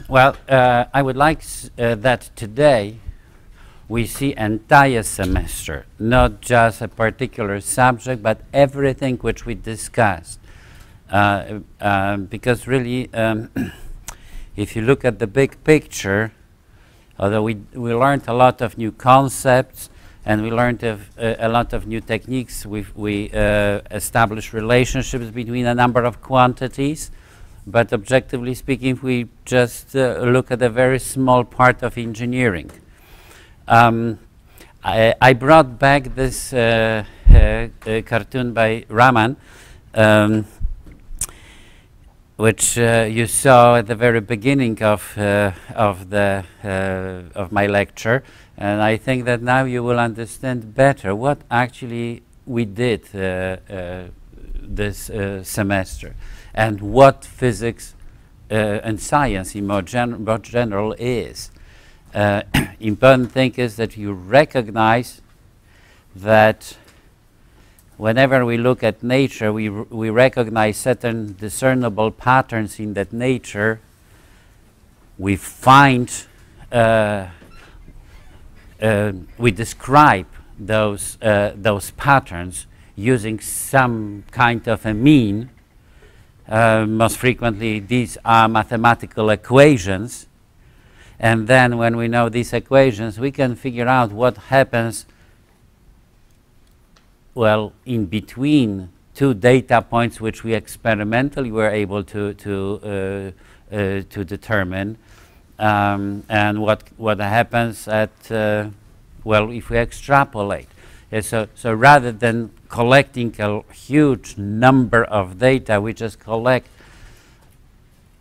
Well, I would like that today we see entire semester, not just a particular subject, but everything which we discussed. Because really, if you look at the big picture, although we learned a lot of new concepts and we learned a lot of new techniques, we established relationships between a number of quantities, but objectively speaking, we just look at a very small part of engineering. I brought back this cartoon by Raman, which you saw at the very beginning of my lecture, and I think that now you will understand better what actually we did this semester, and what physics and science in more general is. Important thing is that you recognize that whenever we look at nature, we recognize certain discernible patterns in that nature. We find, we describe those patterns using some kind of a mean. Most frequently, these are mathematical equations. And then when we know these equations, we can figure out what happens, well, in between two data points which we experimentally were able to determine, and what happens at, well, if we extrapolate. So rather than collecting a huge number of data, we just collect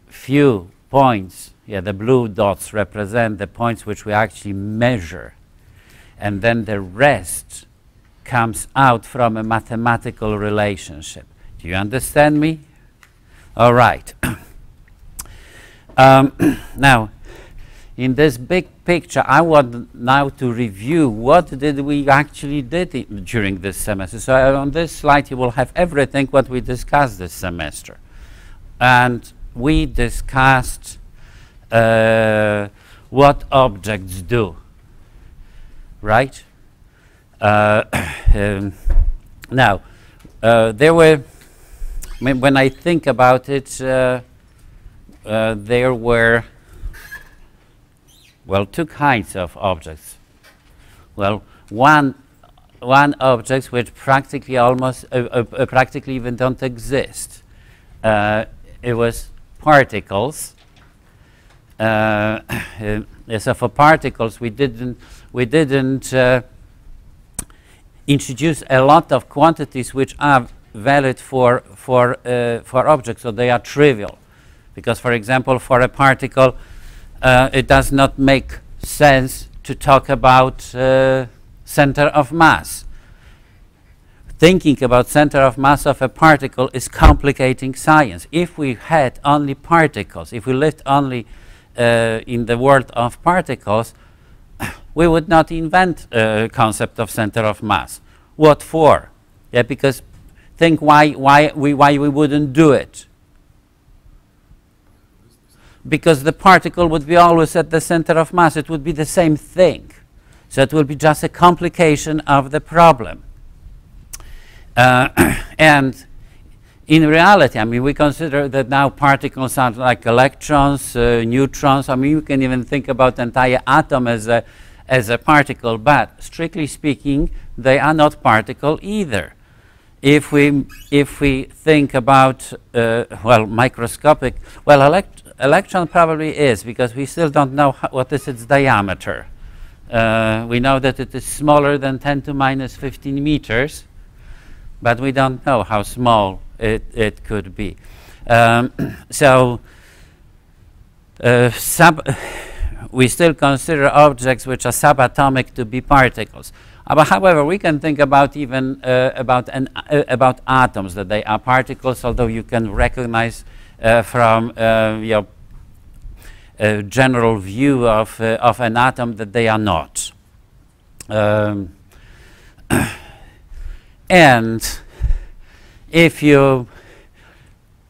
few points. Yeah, the blue dots represent the points which we actually measure, and then the rest comes out from a mathematical relationship. Do you understand me? All right. Now, in this big picture, I want now to review what did we actually did during this semester. So on this slide, you will have everything what we discussed this semester. And we discussed what objects do, right? Now, there were, when I think about it, there were, well, two kinds of objects. Well, one object which practically practically even don't exist. It was particles. So for particles, we didn't introduce a lot of quantities which are valid for objects, so they are trivial. Because, for example, for a particle, it does not make sense to talk about center of mass. Thinking about center of mass of a particle is complicating science. If we had only particles, if we lived only in the world of particles, we would not invent a concept of center of mass. What for? Yeah, because think why we wouldn't do it. Because the particle would be always at the center of mass. It would be the same thing. So it will be just a complication of the problem. And in reality, I mean, we consider that now particles are like electrons, neutrons. I mean, you can even think about the entire atom as a particle, but strictly speaking, they are not particle either. If we think about, well, microscopic, well, electron probably is, because we still don't know what is its diameter. We know that it is smaller than 10 to minus 15 meters, but we don't know how small it could be. We still consider objects which are subatomic to be particles. But however, we can think about even about atoms, that they are particles, although you can recognize from your general view of an atom that they are not. And if you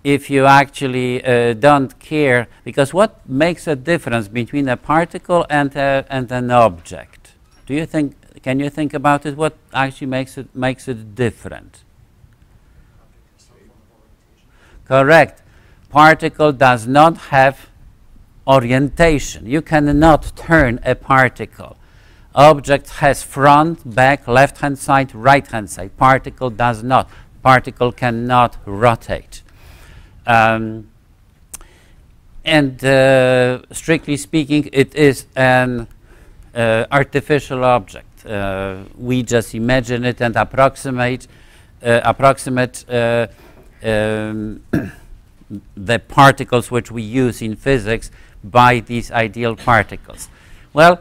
if you actually don't care, because what makes a difference between a particle and an object? Do you think? Can you think about it? What actually makes it different? Correct. Particle does not have orientation. You cannot turn a particle. Object has front, back, left-hand side, right-hand side. Particle does not. Particle cannot rotate. And strictly speaking, it is an artificial object. We just imagine it and approximate the particles which we use in physics by these ideal particles. Well,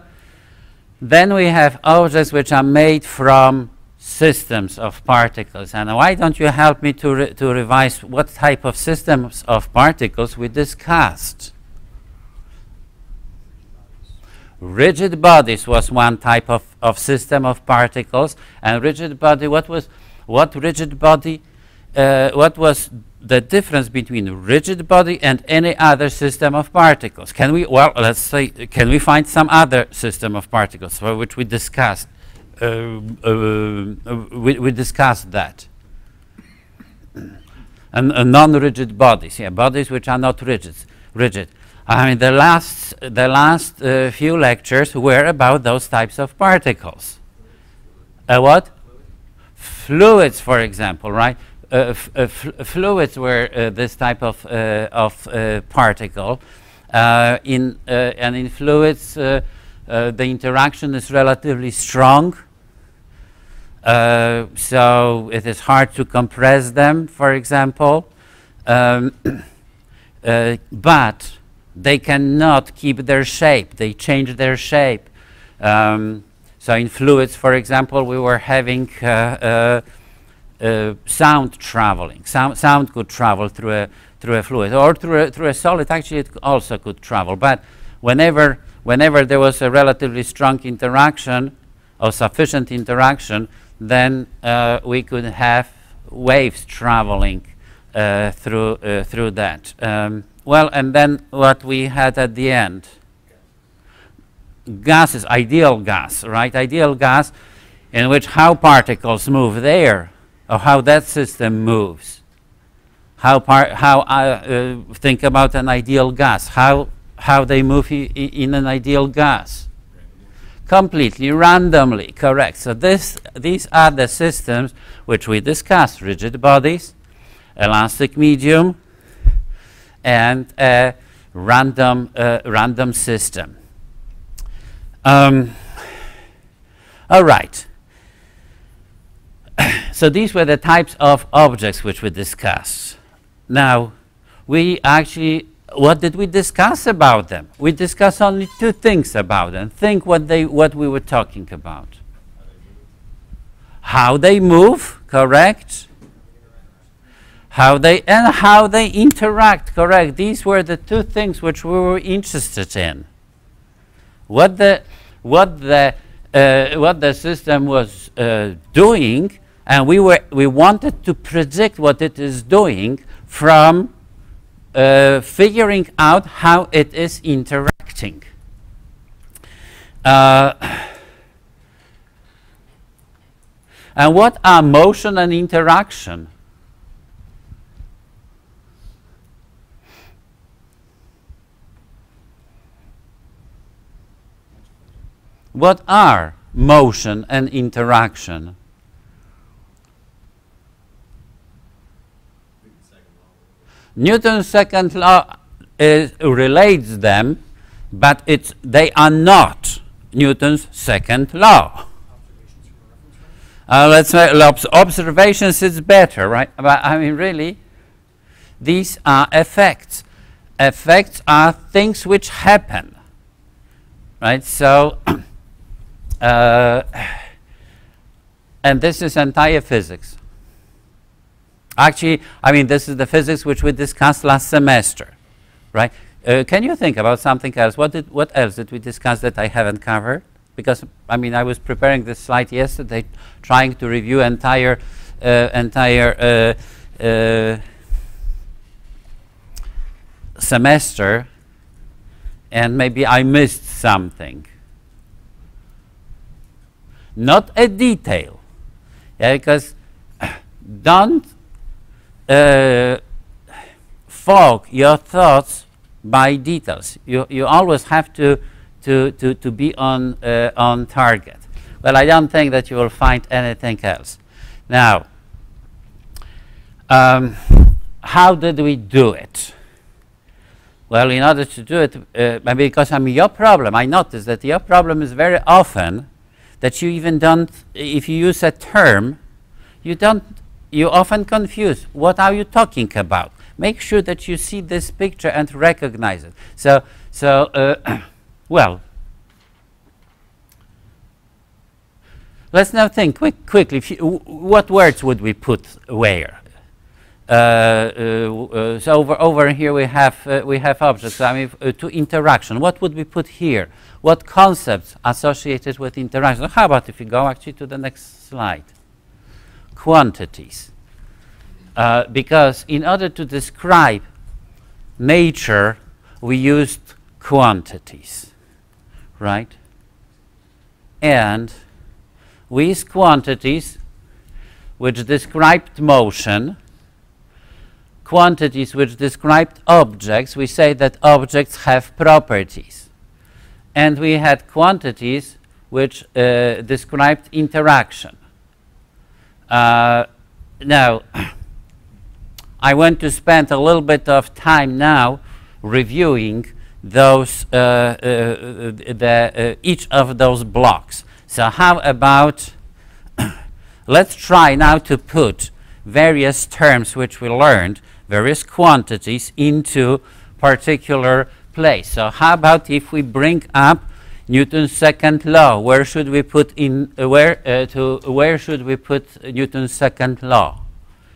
then we have objects which are made from systems of particles. And why don't you help me to revise what type of systems of particles we discussed? Rigid bodies was one type of system of particles. And rigid body, what was the difference between rigid body and any other system of particles? Can we, well, let's say, can we find some other system of particles for which we discussed? We discussed that. And non-rigid bodies, yeah, bodies which are not rigid. I mean, the last few lectures were about those types of particles. What? Fluids, for example, right? Fluids were this type of particle. And in fluids, the interaction is relatively strong. So it is hard to compress them, for example. But they cannot keep their shape. They change their shape. So in fluids, for example, we were having sound traveling. Sound could travel through a fluid, or through a solid. Actually, it also could travel. But whenever there was a relatively strong interaction or sufficient interaction, then we could have waves traveling through that. Well, and then what we had at the end? Gases, ideal gas, right? Ideal gas, in which how particles move there, or how that system moves. Think about an ideal gas. How they move in an ideal gas. Completely randomly, correct. So these are the systems which we discussed: rigid bodies, elastic medium, and a random system. All right. So these were the types of objects which we discussed. Now, we actually, what did we discuss about them? We discussed only two things about them. Think what we were talking about. How they move, correct? How they interact, correct? These were the two things which we were interested in. What the system was doing, and we wanted to predict what it is doing from figuring out how it is interacting. And what are motion and interaction? What are motion and interaction? Newton's second law relates them, but they are not Newton's second law. Let's say observations is better, right? But I mean, really, these are effects. Effects are things which happen, right? So, and this is entire physics. Actually, I mean, this is the physics which we discussed last semester, right? Can you think about something else? What else did we discuss that I haven't covered? Because, I mean, I was preparing this slide yesterday, trying to review entire semester and maybe I missed something. Not a detail, yeah, because don't fog your thoughts by details. You always have to be on target. Well, I don't think that you will find anything else. Now, how did we do it? Well, in order to do it, because your problem, I noticed that your problem is very often that you even don't, if you use a term, you often confuse. What are you talking about? Make sure that you see this picture and recognize it. Well, let's now think quickly. What words would we put where? So over here we have objects. I mean, to interaction. What would we put here? What concepts associated with interaction? How about if you go actually to the next slide? Quantities. Because in order to describe nature, we used quantities, right? And we used quantities which described motion, quantities which described objects. We say that objects have properties. And we had quantities which described interaction. Now, I want to spend a little bit of time now reviewing those each of those blocks. So how about let's try now to put various terms which we learned, various quantities, into particular place. So how about if we bring up Newton's second law? Where should we put in where should we put Newton's second law?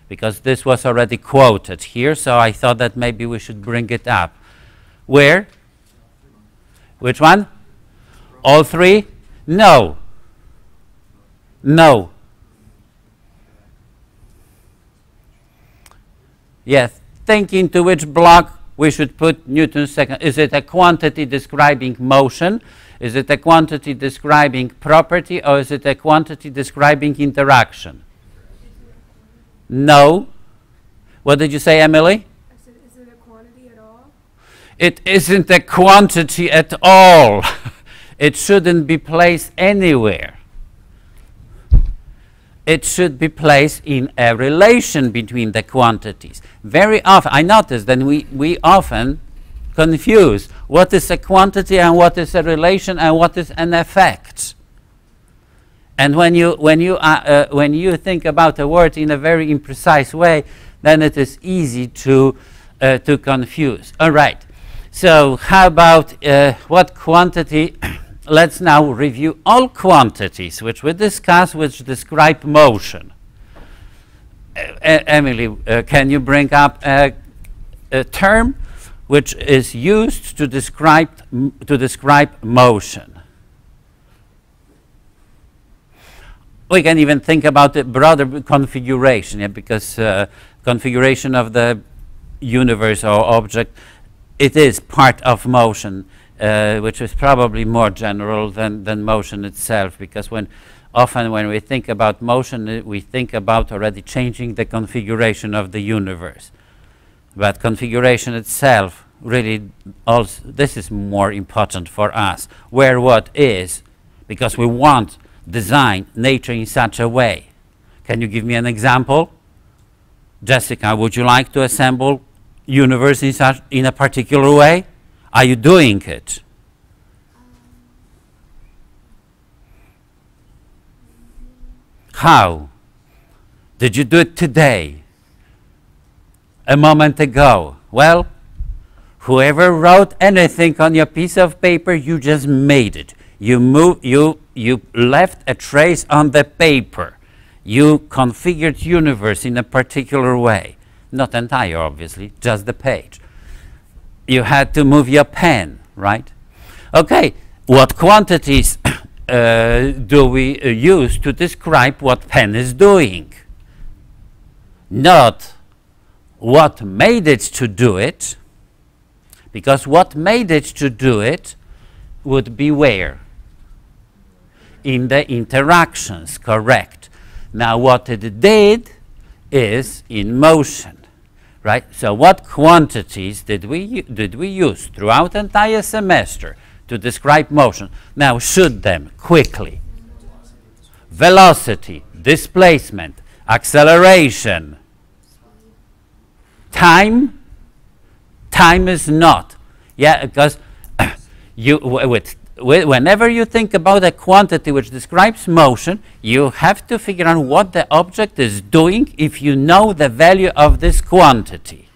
Because this was already quoted here, so I thought that maybe we should bring it up. Where? Which one? All three? No. No. Yes. Think into which block we should put Newton's second. Is it a quantity describing motion? Is it a quantity describing property? Or is it a quantity describing interaction? No. What did you say, Emily? I said, is it a quantity at all? It isn't a quantity at all. It shouldn't be placed anywhere. It should be placed in a relation between the quantities. Very often, I notice that we often confuse what is a quantity and what is a relation and what is an effect. And when you think about a word in a very imprecise way, then it is easy to confuse. All right. So how about what quantity? Let's now review all quantities which we discuss, which describe motion. Emily, can you bring up a term which is used to describe motion? We can even think about the broader configuration, yeah, because configuration of the universe or object, it is part of motion, which is probably more general than motion itself, because often when we think about motion, we think about already changing the configuration of the universe. But configuration itself, really, also, this is more important for us, where what is, because we want design nature in such a way. Can you give me an example? Jessica, would you like to assemble universe in a particular way? Are you doing it? How? Did you do it today? A moment ago? Well, whoever wrote anything on your piece of paper, you just made it. You left a trace on the paper. You configured universe in a particular way. Not entire, obviously, just the page. You had to move your pen, right? Okay, what quantities do we use to describe what pen is doing? Not what made it to do it, Because what made it to do it would be where? In the interactions, correct. Now what it did is in motion, right? So what quantities did we use throughout the entire semester to describe motion? Now shoot them quickly. Velocity, displacement, acceleration, time. Time is not. Yeah, because whenever you think about a quantity which describes motion, you have to figure out what the object is doing if you know the value of this quantity.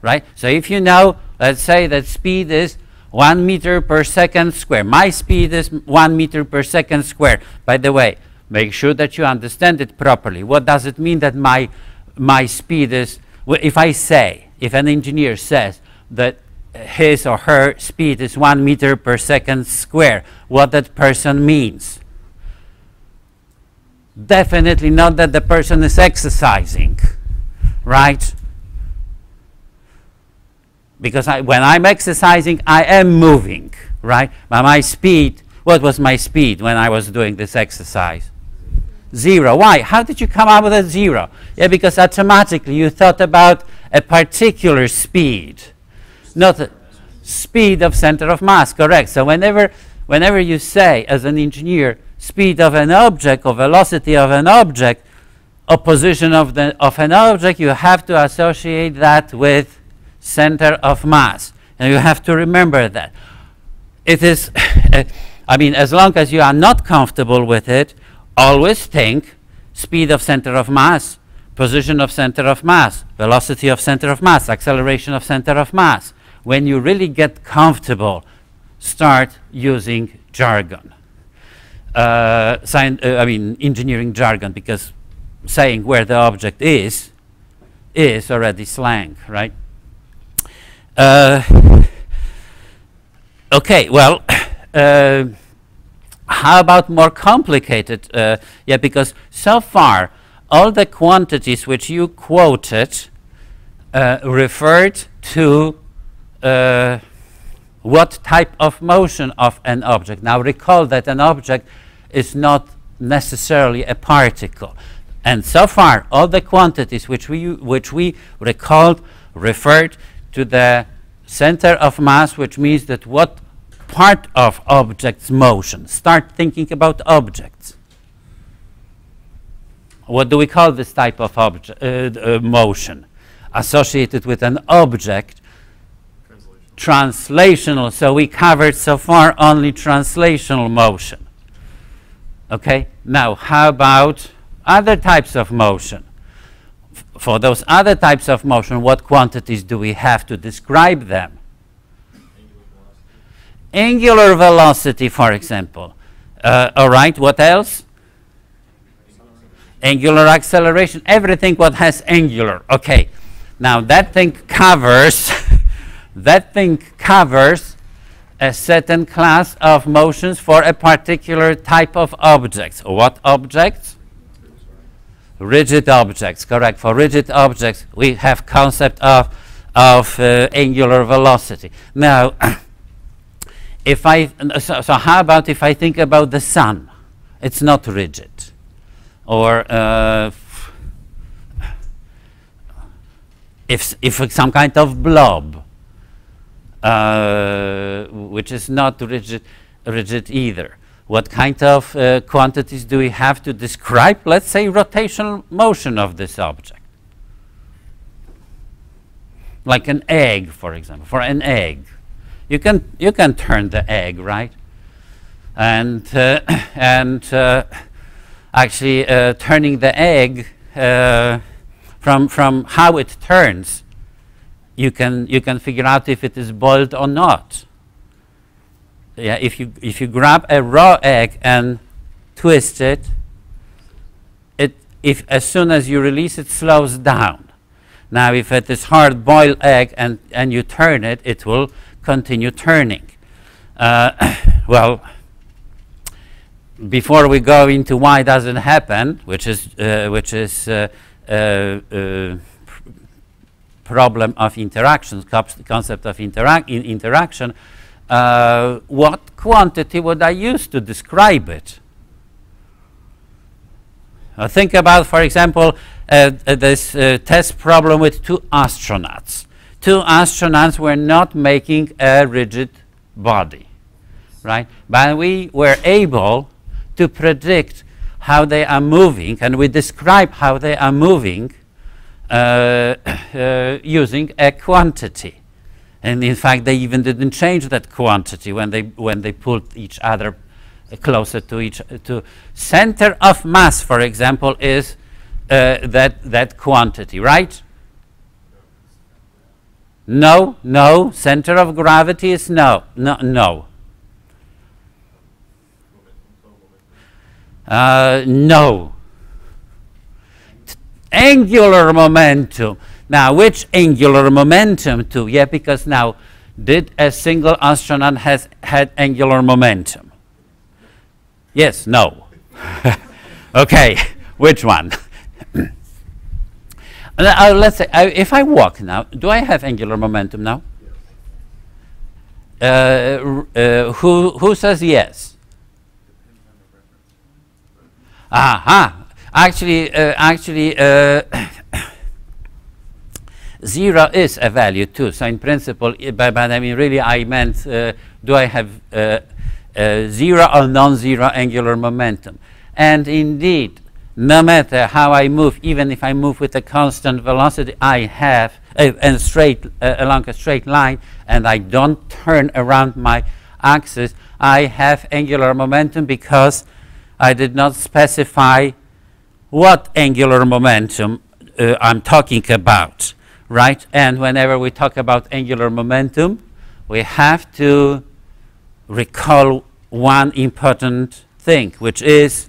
Right? So if you know, let's say that speed is 1 meter per second square. My speed is 1 meter per second square. By the way, make sure that you understand it properly. What does it mean that my speed is, well, if an engineer says that his or her speed is 1 meter per second square, what that person means? Definitely not that the person is exercising, right? Because when I'm exercising, I am moving, right? But my speed, what was my speed when I was doing this exercise? 0. Why? How did you come up with a 0? Yeah, because automatically you thought about a particular speed, not a speed of center of mass, correct? So whenever you say, as an engineer, speed of an object or velocity of an object or position of an object, you have to associate that with center of mass. And you have to remember that. It is, I mean, as long as you are not comfortable with it, always think speed of center of mass, position of center of mass, velocity of center of mass, acceleration of center of mass. When you really get comfortable, start using jargon. Engineering jargon, because saying where the object is already slang, right? Okay, well, how about more complicated? Yeah, because so far, all the quantities which you quoted referred to what type of motion of an object. Now recall that an object is not necessarily a particle. And so far, all the quantities which we recalled referred to the center of mass, which means that what part of object's motion. Start thinking about objects. What do we call this type of motion? Associated with an object. Translational. So we covered so far only translational motion. Okay, now how about other types of motion? For those other types of motion, what quantities do we have to describe them? Angular velocity, for example. All right, what else? Angular acceleration, everything what has angular. Okay, now that thing covers a certain class of motions for a particular type of objects. What objects? Rigid objects, correct. For rigid objects, we have concept of angular velocity. Now, so how about if I think about the sun? It's not rigid. Or if it's some kind of blob, which is not rigid either. What kind of quantities do we have to describe, let's say, rotational motion of this object? Like an egg, for example. For an egg, you can turn the egg, right? And actually turning the egg from how it turns, you can figure out if it is boiled or not. Yeah, if you grab a raw egg and twist it, if as soon as you release it, slows down. Now, if it is hard-boiled egg and you turn it, it will continue turning. Well, before we go into why it doesn't problem of interactions, concept of interaction, what quantity would I use to describe it? Think about, for example, this test problem with two astronauts. Two astronauts were not making a rigid body, right? But we were able to predict how they are moving, and we describe how they are moving using a quantity. And in fact, they even didn't change that quantity when they pulled each other closer to each to center of mass, for example, is that quantity, right? No, no. Center of gravity is no. No. No. Angular momentum. Now, which angular momentum to? Yeah, because now, did a single astronaut had angular momentum? Yes, no. Okay, which one? Let's say, if I walk now, do I have angular momentum now? Who says yes? Aha. Actually, 0 is a value too. So in principle, but I mean, really, I meant, do I have 0 or non-zero angular momentum? And indeed, no matter how I move, even if I move with a constant velocity, I have along a straight line, and I don't turn around my axis, I have angular momentum because I did not specify what angular momentum I'm talking about, right? And whenever we talk about angular momentum, we have to recall one important thing, which is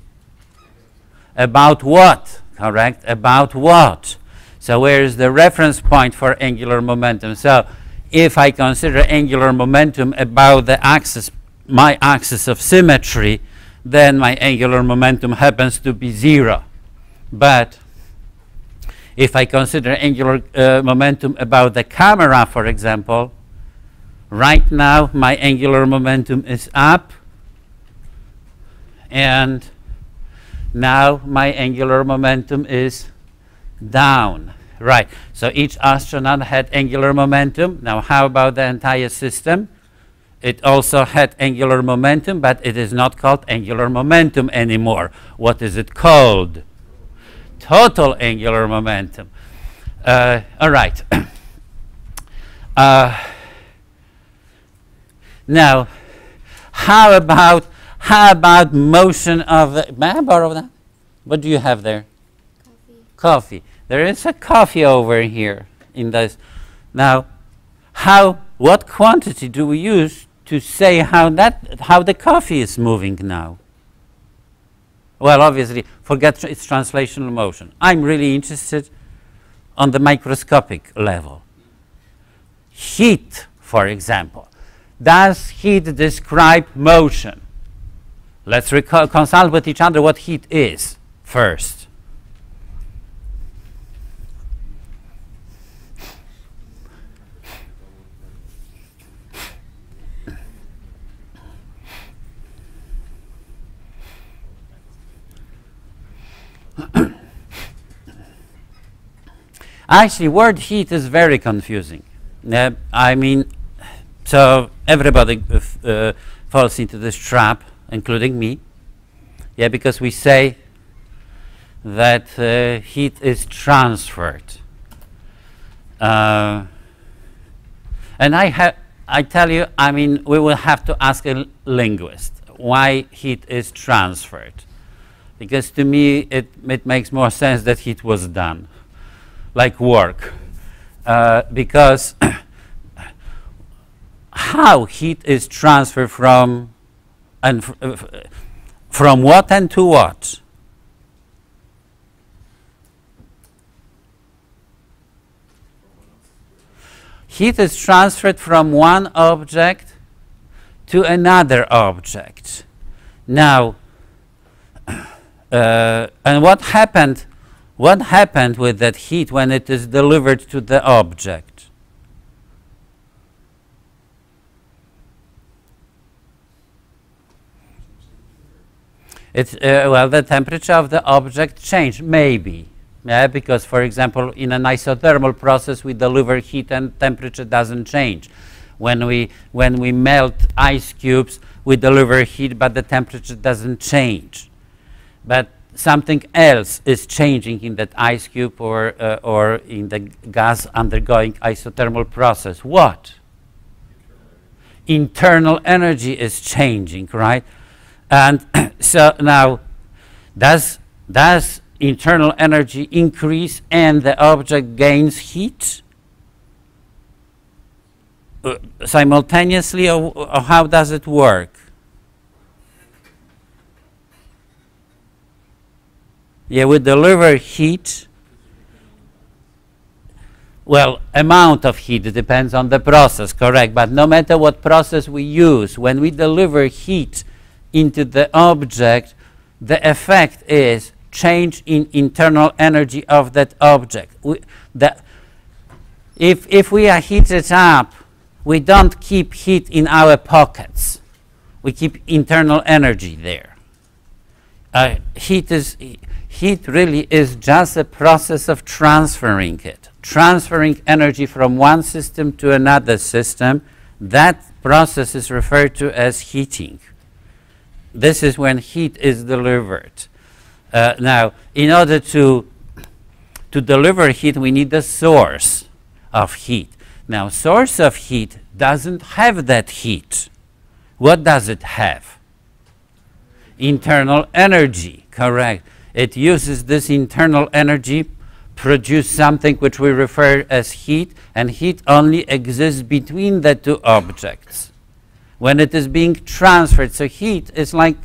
about what, correct? About what? So where is the reference point for angular momentum? So if I consider angular momentum about the axis, my axis of symmetry, then my angular momentum happens to be 0. But if I consider angular momentum about the camera, for example, right now my angular momentum is up, and now my angular momentum is down. Right, so each astronaut had angular momentum. Now how about the entire system? It also had angular momentum, but it is not called angular momentum anymore. What is it called? Total angular momentum. All right. Now, how about motion of the? May I borrow that? What do you have there? Coffee. There is a coffee over here in this. Now, what quantity do we use to say how the coffee is moving now? Well, obviously, forget its translational motion. I'm really interested on the microscopic level. Heat, for example. Does heat describe motion? Let's consult with each other what heat is first. Actually, word heat is very confusing. I mean, so everybody falls into this trap, including me. Yeah, because we say that heat is transferred. And I tell you, I mean, we will have to ask a linguist why heat is transferred. Because to me, it makes more sense that heat was done, like work. Because how heat is transferred from what and to what? Heat is transferred from one object to another object. Now, and what happened What happened with that heat when it is delivered to the object? It's, well, the temperature of the object changed, maybe. Yeah, because, for example, in an isothermal process, we deliver heat and temperature doesn't change. When we melt ice cubes, we deliver heat, but the temperature doesn't change. But something else is changing in that ice cube or in the gas undergoing isothermal process. What? Internal energy is changing, right? And so now, does internal energy increase and the object gains heat simultaneously, or how does it work? Yeah, we deliver heat. Well, amount of heat depends on the process, correct? But no matter what process we use, when we deliver heat into the object, the effect is change in internal energy of that object. If we are heated up, we don't keep heat in our pockets. We keep internal energy there. Heat really is just a process of transferring it. Transferring energy from one system to another system. That process is referred to as heating. This is when heat is delivered. Now, in order to deliver heat, we need a source of heat. Now, source of heat doesn't have that heat. What does it have? Internal energy, correct. It uses this internal energy, produce something which we refer as heat, and heat only exists between the two objects when it is being transferred. So heat is like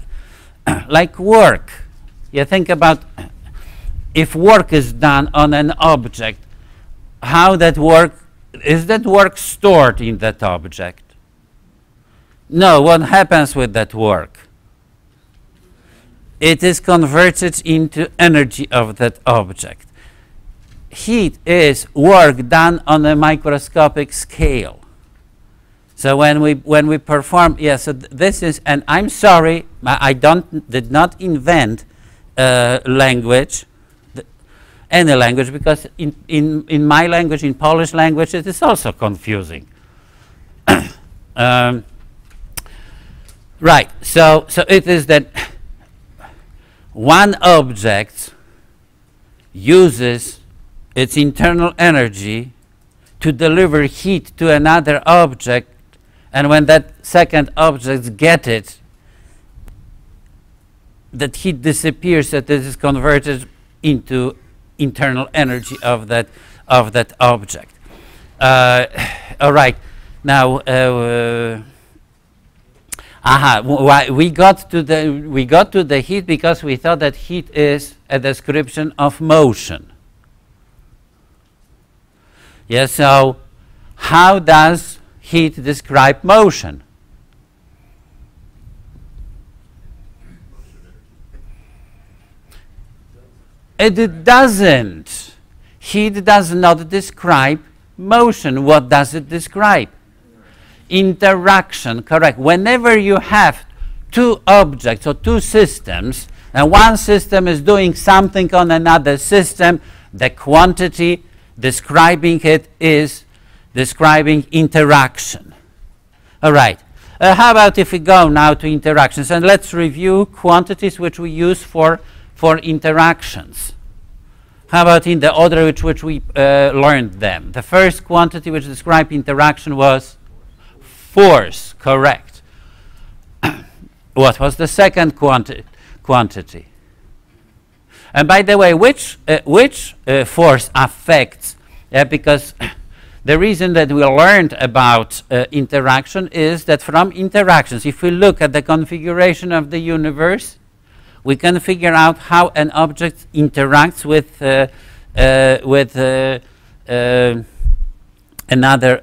work. You think about if work is done on an object, how that work, is that work stored in that object? No, what happens with that work? It is converted into energy of that object. Heat is work done on a microscopic scale. So when we perform, yes, so this is, and I'm sorry, I did not invent language, any language, because in my language, in Polish language, it is also confusing. Right. So it is that one object uses its internal energy to deliver heat to another object, and when that second object gets it, that heat disappears, that it is converted into internal energy of that object. All right. Now, we got to the heat because we thought that heat is a description of motion. Yes. So, how does heat describe motion? It doesn't. Heat does not describe motion. What does it describe? Interaction, correct. Whenever you have two objects or two systems, and one system is doing something on another system, the quantity describing it is describing interaction. All right. How about if we go now to interactions, and let's review quantities which we use for interactions. How about in the order which we learned them? The first quantity which described interaction was force, correct. What was the second quantity? And by the way, which force affects? Because the reason that we learned about interaction is that from interactions, if we look at the configuration of the universe, we can figure out how an object interacts with another,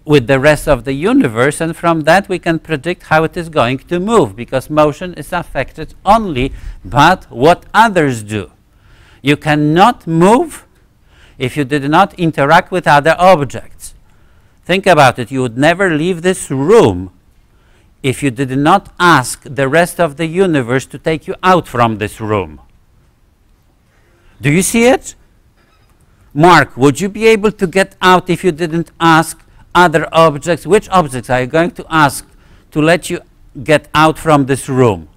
with the rest of the universe, and from that we can predict how it is going to move, because motion is affected only by what others do. You cannot move if you did not interact with other objects. Think about it. You would never leave this room if you did not ask the rest of the universe to take you out from this room. Do you see it? Mark, would you be able to get out if you didn't ask other objects? Which objects are you going to ask to let you get out from this room?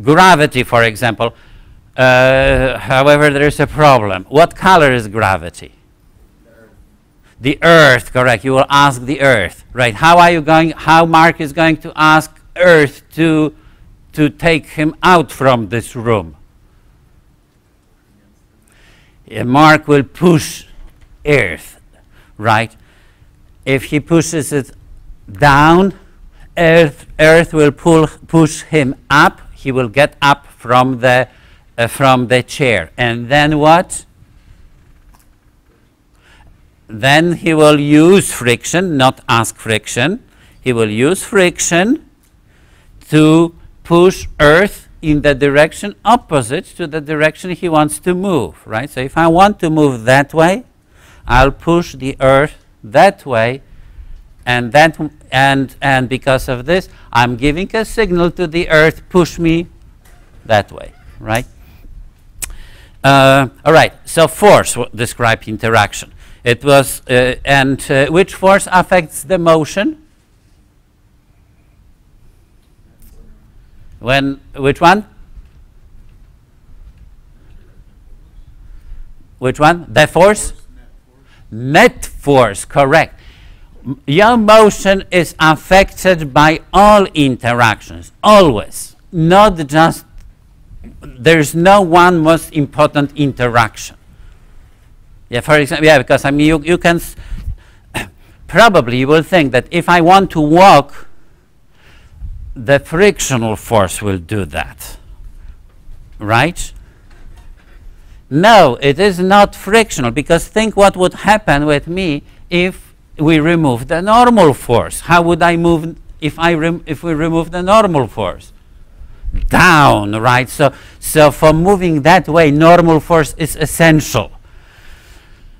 Gravity, for example. However, there is a problem. What color is gravity? The Earth, correct. You will ask the Earth, right? How Mark is going to ask Earth to take him out from this room? Mark will push Earth, right? If he pushes it down, Earth will push him up. He will get up from the chair. And then what? Then he will use friction, not ask friction. He will use friction to push Earth in the direction opposite to the direction he wants to move, right? So if I want to move that way, I'll push the Earth that way, and because of this, I'm giving a signal to the Earth, push me that way, right? All right, so force described interaction. It was, which force affects the motion? Which one? Which one? The force? Net force, correct. Your motion is affected by all interactions, always. Not just, there's no one most important interaction. Yeah, for example, yeah, because I mean, you can, probably you will think that if I want to walk, the frictional force will do that, right? No, it is not frictional, because think what would happen with me if we remove the normal force. How would I move if we remove the normal force? Down, right? So for moving that way, normal force is essential.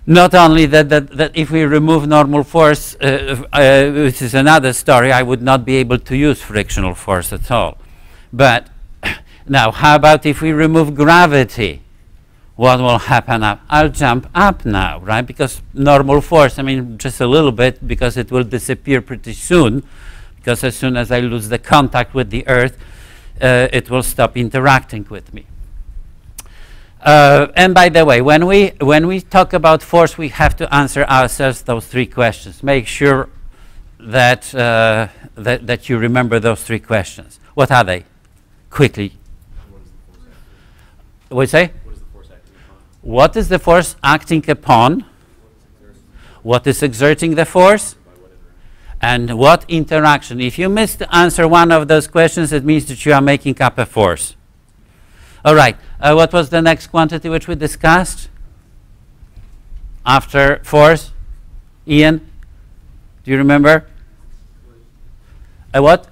Not only that if we remove normal force, which is another story, I would not be able to use frictional force at all. But now, how about if we remove gravity? What will happen up? I'll jump up now, right? Because normal force, I mean, just a little bit, because it will disappear pretty soon, because as soon as I lose the contact with the Earth, it will stop interacting with me. And by the way, when we talk about force, we have to answer ourselves those three questions. Make sure that that you remember those three questions. What are they? Quickly. What say? What is the force acting upon? What is exerting the force? And what interaction? If you miss to answer one of those questions, it means that you are making up a force. All right. What was the next quantity which we discussed? After force? Ian? Do you remember? What?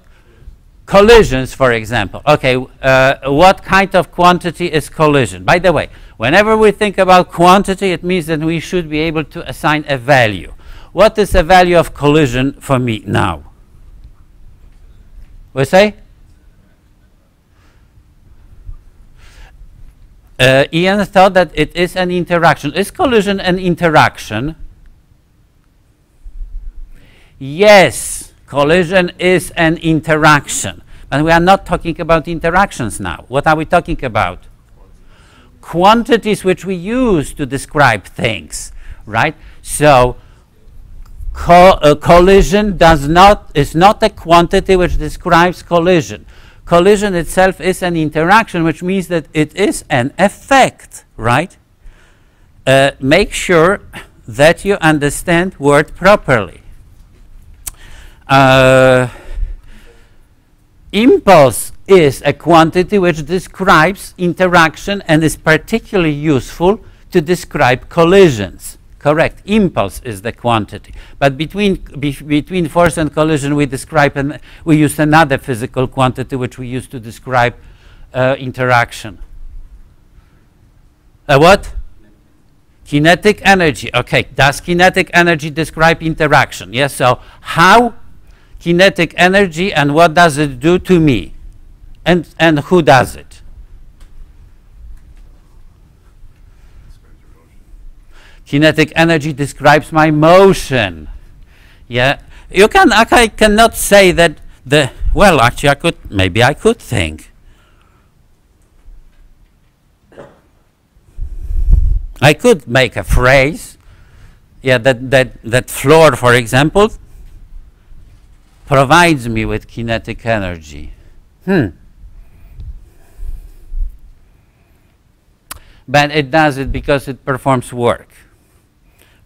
Collisions, for example. Okay. What kind of quantity is collision? By the way, whenever we think about quantity, it means that we should be able to assign a value. What is the value of collision for me now? We say? Ian thought that it is an interaction. Is collision an interaction? Yes, collision is an interaction. But we are not talking about interactions now. What are we talking about? Quantities which we use to describe things, right? So collision is not a quantity which describes collision. Collision itself is an interaction, which means that it is an effect, right? Make sure that you understand word properly. Impulse is a quantity which describes interaction and is particularly useful to describe collisions. Correct. Impulse is the quantity. But between force and collision, we use another physical quantity which we use to describe interaction. What? Kinetic energy. Okay, does kinetic energy describe interaction? Yes, so how kinetic energy and what does it do to me? And who does it? Kinetic energy describes my motion. Yeah, I cannot say that well, actually maybe I could think. I could make a phrase, yeah, that floor, for example, provides me with kinetic energy. But it does it because it performs work.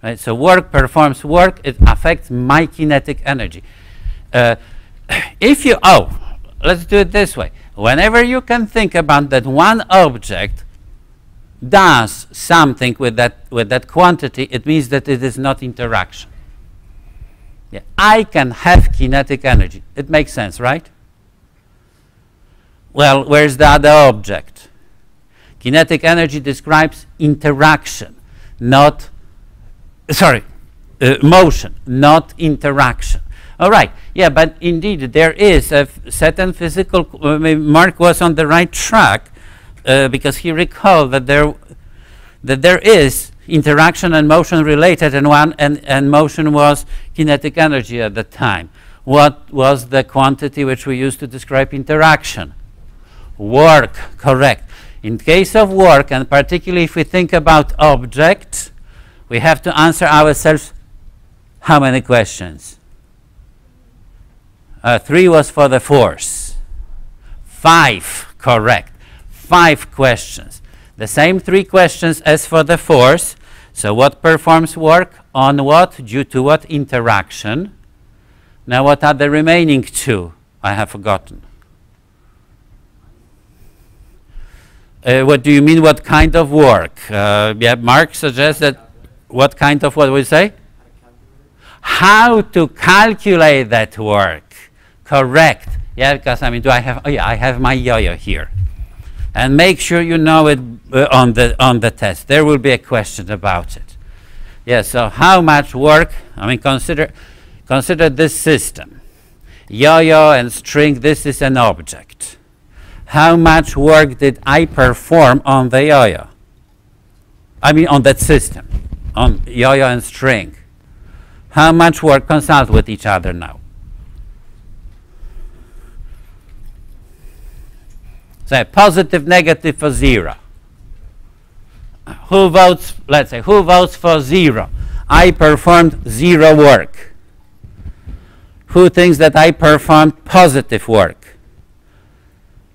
Right? So work performs work, it affects my kinetic energy. Let's do it this way. Whenever you can think about that one object does something with that quantity, it means that it is not interaction. Yeah. I can have kinetic energy. It makes sense, right? Well, where's the other object? Kinetic energy describes interaction, not, motion, not interaction. All right, yeah, but indeed there is a certain physical, Mark was on the right track because he recalled that there is interaction and motion related, and motion was kinetic energy at the time. What was the quantity which we used to describe interaction? Work, correct. In case of work, and particularly if we think about objects, we have to answer ourselves how many questions? 3 was for the force. 5, correct. 5 questions. The same 3 questions as for the force. So what performs work on what? Due to what interaction? Now what are the remaining 2? I have forgotten. What do you mean, what kind of work? Yeah, Mark suggests that what kind of what we say? How to calculate that work. Correct. Yeah, because I mean, I have my yo-yo here. And make sure you know it on the test. There will be a question about it. Yeah, so how much work, I mean, consider this system. Yo-yo and string, this is an object. How much work did I perform on the yo-yo? I mean, on that system, on yo-yo and string. How much work? Consult with each other now. So positive, negative for 0. Who votes, let's say, who votes for 0? I performed 0 work. Who thinks that I performed positive work?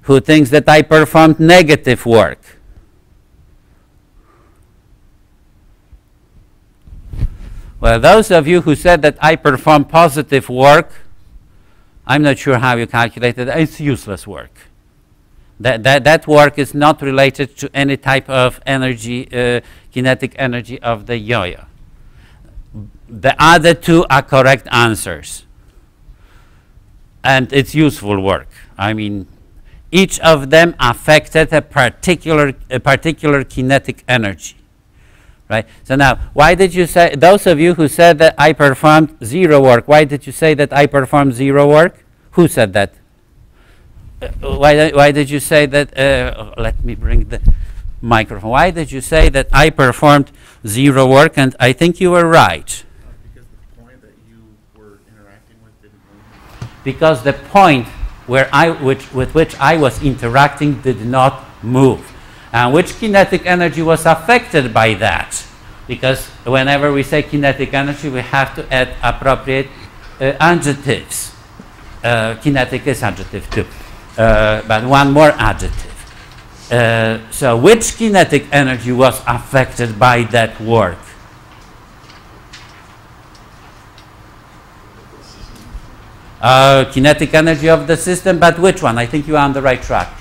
Who thinks that I performed negative work? Well, those of you who said that I performed positive work, I'm not sure how you calculated it. It's useless work. That work is not related to any type of energy, kinetic energy of the yo-yo. The other 2 are correct answers. And it's useful work. I mean, each of them affected a particular kinetic energy. Right? So now, why did you say, those of you who said that I performed 0 work, why did you say that I performed 0 work? Who said that? Why did you say that? Let me bring the microphone. Why did you say that I performed 0 work? And I think you were right. Because the point that you were interacting with didn't move. Because the point with which I was interacting did not move. And which kinetic energy was affected by that? Because whenever we say kinetic energy, we have to add appropriate adjectives. Kinetic is adjective too. But one more adjective. So which kinetic energy was affected by that work? Kinetic energy of the system, but which one? I think you are on the right track.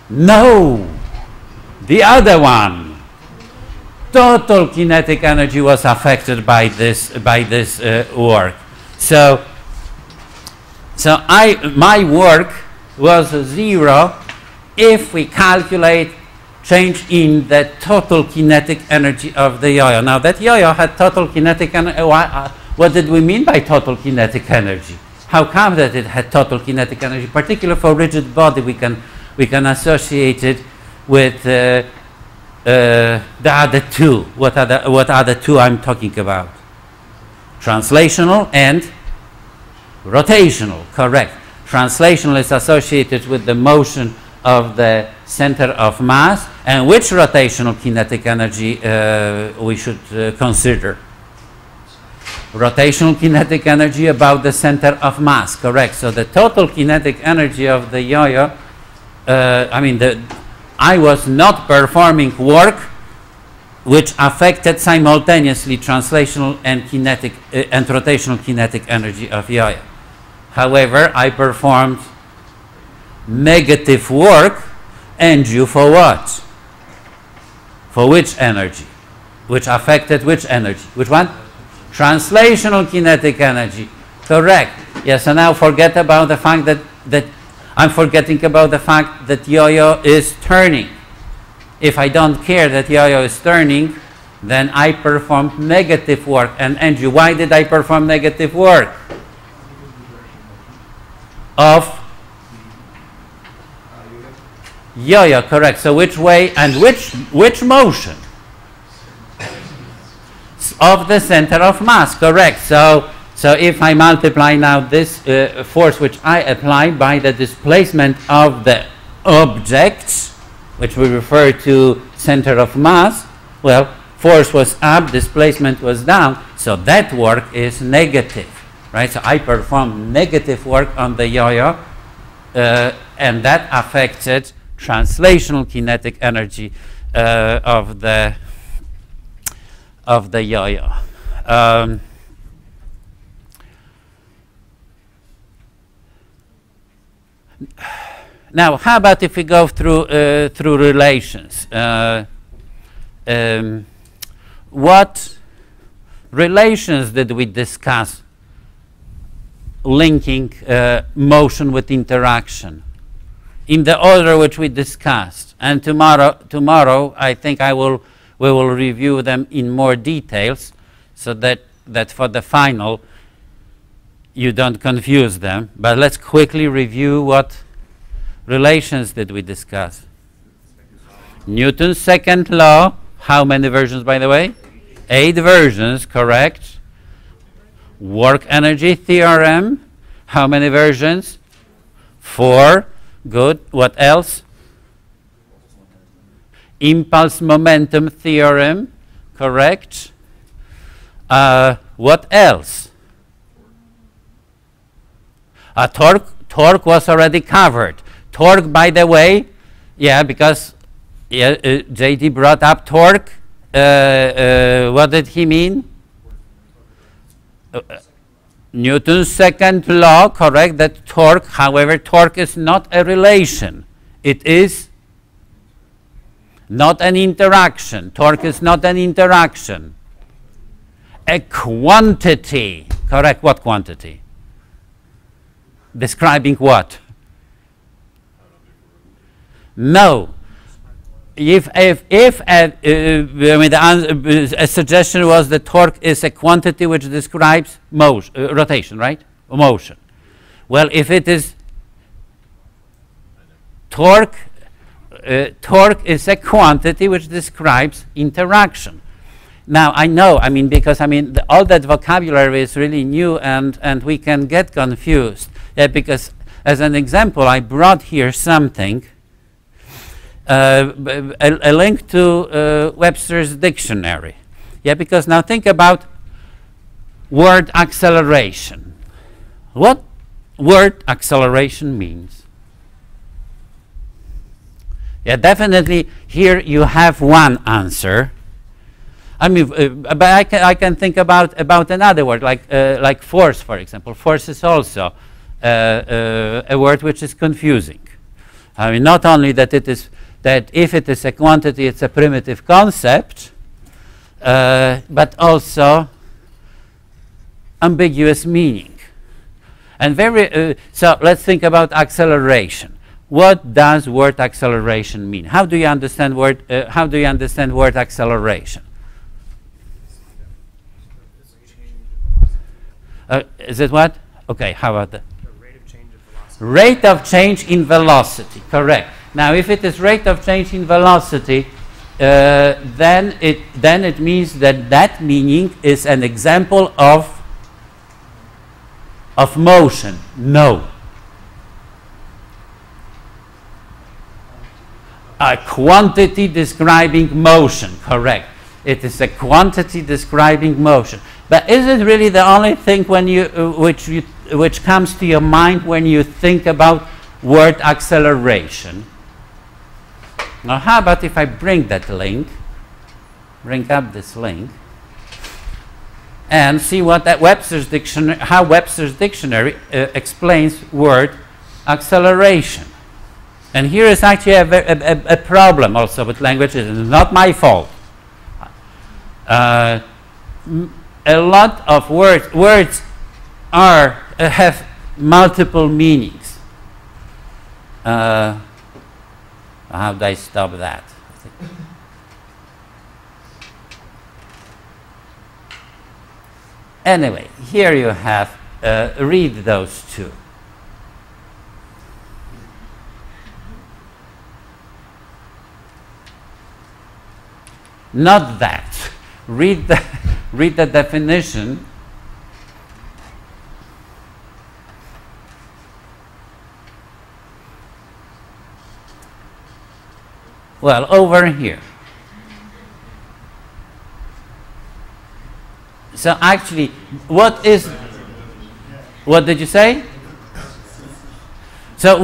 No! The other one. Total kinetic energy was affected by this work. So my work was 0 if we calculate change in the total kinetic energy of the yo-yo. Now that yo-yo had total kinetic energy. What did we mean by total kinetic energy? How come that it had total kinetic energy? Particularly for rigid body, we can associate it with the other two. What are the two I'm talking about? Translational and rotational. Correct. Translational is associated with the motion of the center of mass. And which rotational kinetic energy we should consider? Rotational kinetic energy about the center of mass. Correct. So the total kinetic energy of the yo-yo, I was not performing work which affected simultaneously translational and kinetic and rotational kinetic energy of yo-yo. However, I performed negative work, and you for what? For which energy? Which affected which energy? Which one? Translational kinetic energy. Correct. Yes, and now forget about the fact that I'm forgetting about the fact that yo-yo is turning. If I don't care that yo-yo is turning, then I performed negative work. And Andrew, why did I perform negative work? Of yo-yo, correct. So which way and which motion? Of the center of mass, correct. So if I multiply now this force which I apply by the displacement of the objects, which we refer to center of mass, well, force was up, displacement was down, so that work is negative, right? So I performed negative work on the yo-yo, and that affected translational kinetic energy of the yo-yo. Now, how about if we go through relations? What relations did we discuss linking motion with interaction? In the order which we discussed, and tomorrow I think we will review them in more details, so that for the final you don't confuse them. But let's quickly review what relations did we discuss. Newton's second law. How many versions, by the way? 8 versions, correct. Work energy theorem. How many versions? 4. Good. What else? Impulse momentum theorem. Correct. What else? Torque was already covered. Torque, by the way, yeah, because JD brought up torque. What did he mean? Newton's second law, correct, that torque, however, torque is not a relation. It is not an interaction. Torque is not an interaction. A quantity, correct, what quantity? Describing what? No. If a suggestion was that torque is a quantity which describes motion, rotation, right? Motion. Well, if it is torque, torque is a quantity which describes interaction. Now, I know, because all that vocabulary is really new, and we can get confused. Yeah, because as an example, I brought here something. A link to Webster's dictionary. Yeah, because now think about word acceleration. What word acceleration means? Yeah, definitely here you have one answer. But I can think about another word, like force, for example. Force is also a word which is confusing. Not only that if it is a quantity, it's a primitive concept, but also ambiguous meaning. And so let's think about acceleration. what does word acceleration mean? How do you understand word acceleration? Is it what? Okay, how about that? The rate of change of velocity. Rate of change in velocity, correct. Now, if it is rate of change in velocity, then it means that that meaning is an example of motion. No. A quantity describing motion, correct. It is a quantity describing motion. But is it really the only thing which comes to your mind when you think about word acceleration? Now, how about if I bring up this link, and see what that how Webster's dictionary explains word acceleration. And here is actually a problem also with languages. It's not my fault. A lot of words have multiple meanings. How do I stop that? Anyway, here you have, read those two. Not that. Read the definition. Well, over here. So actually, what did you say? So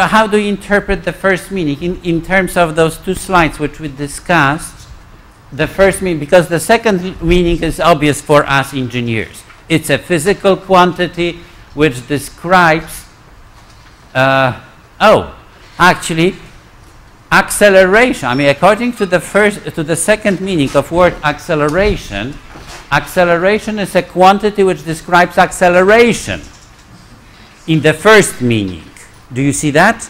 how do you interpret the first meaning in terms of those two slides which we discussed? The first meaning, because the second meaning is obvious for us engineers. It's a physical quantity which describes, actually, acceleration. I mean, according to the second meaning of word acceleration, acceleration is a quantity which describes acceleration in the first meaning. Do you see that?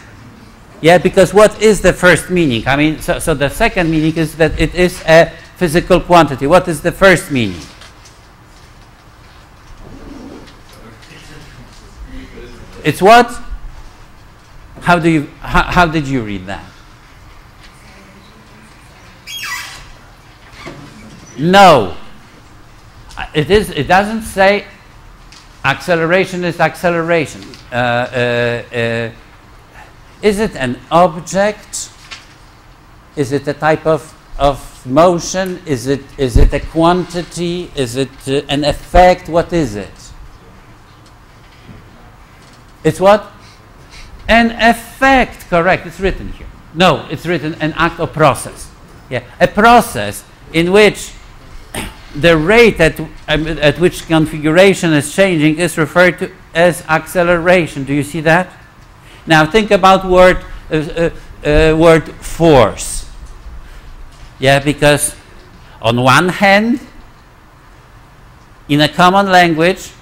Yeah, because what is the first meaning? I mean, so the second meaning is that it is a physical quantity. What is the first meaning? It's what? How did you read that? No. It doesn't say acceleration is acceleration. Is it an object? Is it a type of motion? Is it a quantity? Is it an effect? What is it? It's what? An effect, correct. It's written here. No, it's written an act or process. Yeah, a process in which the rate at which configuration is changing is referred to as acceleration. Do you see that? Now think about word force. Yeah, because on one hand, in a common language,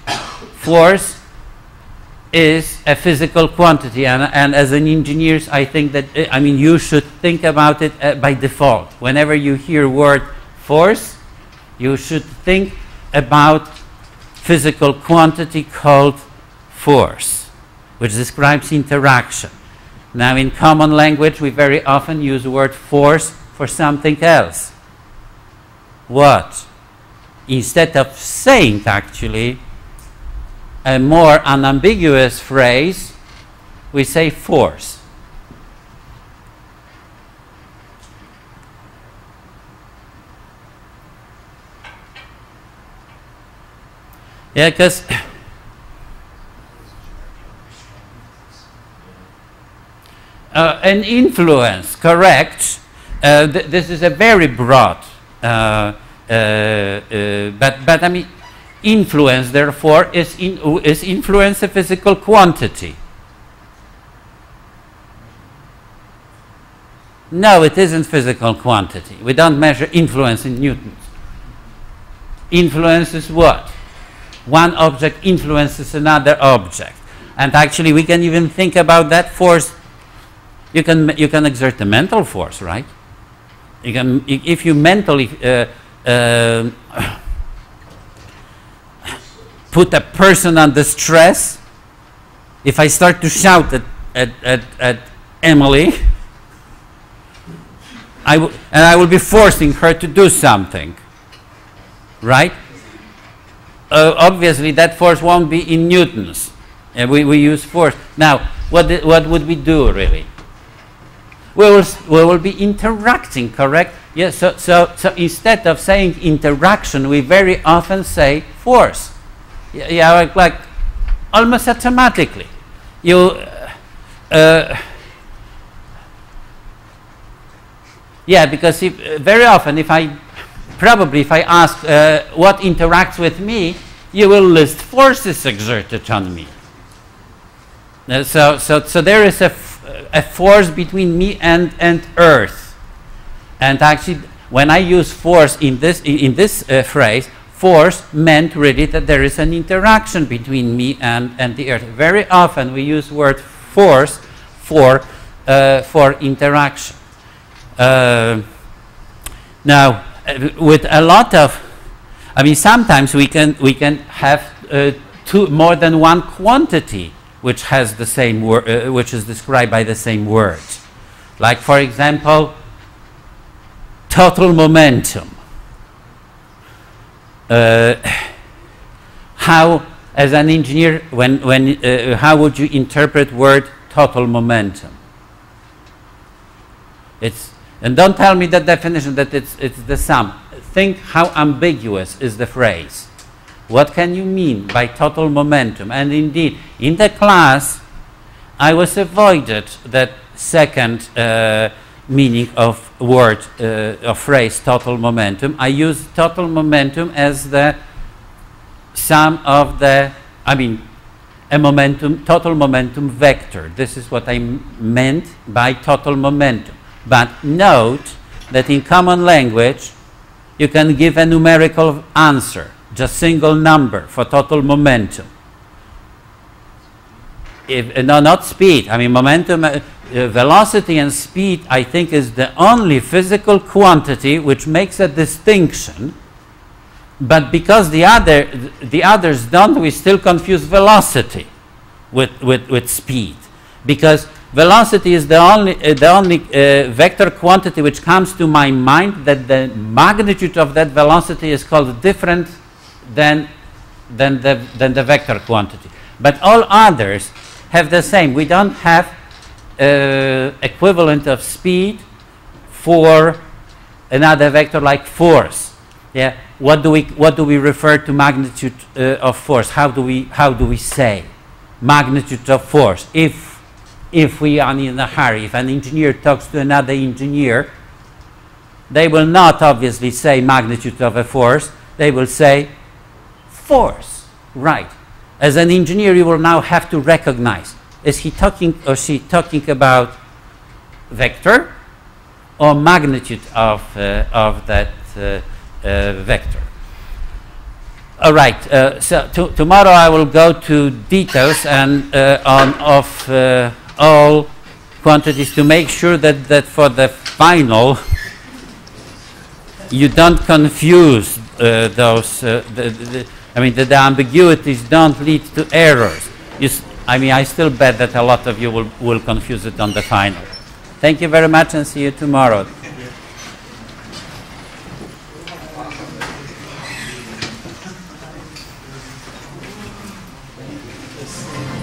force is a physical quantity, and as an engineer, I think that you should think about it by default. Whenever you hear word force, you should think about physical quantity called force, which describes interaction. Now, in common language, we very often use the word force for something else. What? Instead of saying, actually, a more unambiguous phrase, we say force. Yeah, because an influence, correct. This is a very broad, but I mean, influence, therefore, is influence a physical quantity? No, it isn't physical quantity. We don't measure influence in newtons. Influence is what? One object influences another object. And actually, we can even think about that force You can exert a mental force, right? You can, if you mentally put a person under stress. If I start to shout at Emily, I will be forcing her to do something, right? Obviously, that force won't be in newtons. We use force. Now, what would we do, really? We will be interacting, correct? Yes. So instead of saying interaction, we very often say force. Yeah, like almost automatically. Yeah, because very often if I ask what interacts with me, you will list forces exerted on me. So there is a force between me and Earth, and actually, when I use force in this phrase, force meant really that there is an interaction between me and the Earth. Very often we use word force for interaction. Now, with a lot of, I mean, sometimes we can have more than one quantity which has the same word, which is described by the same word. Like, for example, total momentum. How, as an engineer, how would you interpret word total momentum? And don't tell me the definition that it's the sum. Think how ambiguous is the phrase. What can you mean by total momentum? And indeed, in the class, I was avoided that second meaning of word, of phrase, total momentum. I use total momentum as the sum of the, I mean, a momentum, total momentum vector. This is what I meant by total momentum. But note that in common language, you can give a numerical answer, just single number for total momentum. No, not speed. I mean, momentum, velocity and speed, I think, is the only physical quantity which makes a distinction. But because the others don't, we still confuse velocity with speed. Because velocity is the only vector quantity which comes to my mind, that the magnitude of that velocity is called different than the vector quantity. But all others have the same. We don't have equivalent of speed for another vector like force. Yeah. What do we refer to magnitude of force? How do we say magnitude of force? If we are in a hurry, if an engineer talks to another engineer, they will not obviously say magnitude of a force. They will say force, right? As an engineer, you will now have to recognize, is he talking or she talking about vector or magnitude of that vector? All right. So tomorrow I will go to details and of all quantities to make sure that for the final you don't confuse those. I mean, the ambiguities don't lead to errors. I mean, I still bet that a lot of you will confuse it on the final. Thank you very much, and see you tomorrow. Yes.